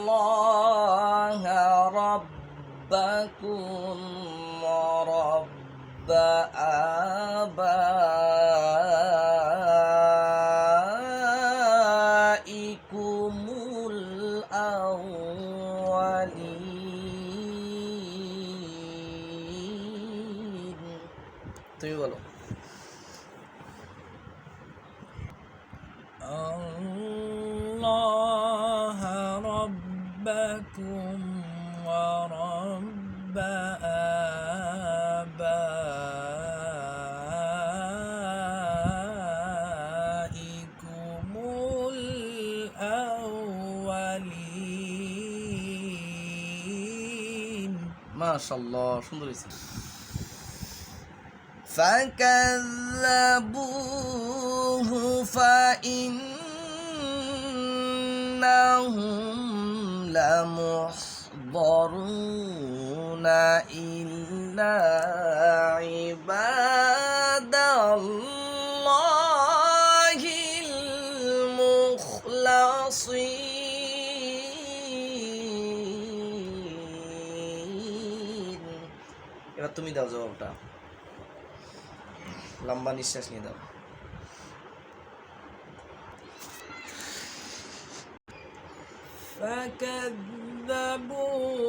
الله ربكم ورب آبائكم الأولين তুমি বলো الله ربكم ورب آبائكم الأولين ما شاء الله সুন্দর হয়েছে فكذبوه فإنهم لمحضرون إلا عباد الله المخلصين এবার তুমি দাও জবাবটা লম্বা নিঃশ্বাস নিয়ে দাও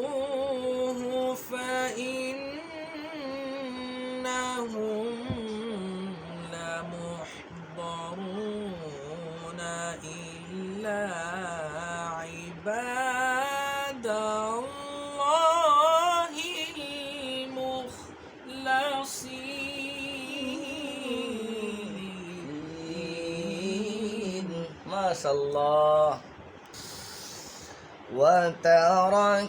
فكذبوه فإنهم لمحضرون إلا عباد الله المخلصين ما شاء الله وتركنا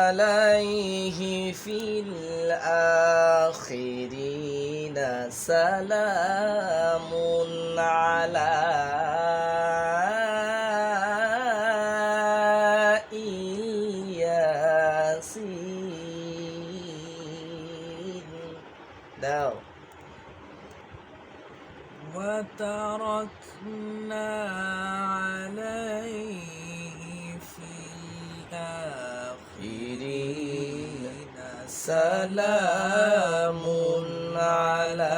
عليه في الآخرين سلام على الياسين داو وتركنا عليه سلام على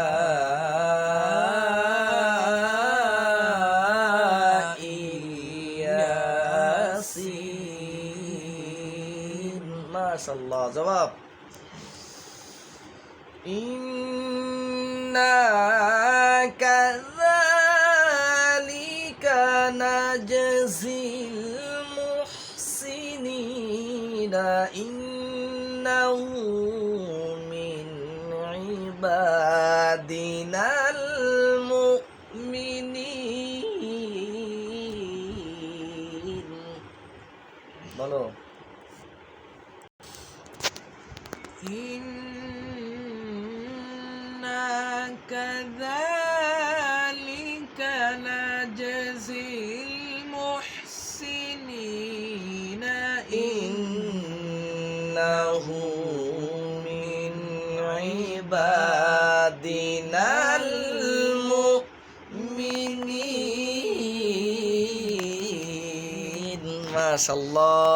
ياسين ما شاء الله جواب إنا كذلك نجزي المحسنين إنه من عبادنا المؤمنين بولو إنا كذلك نجزي المحسنين إنه من عبادنا المؤمنين ما شاء الله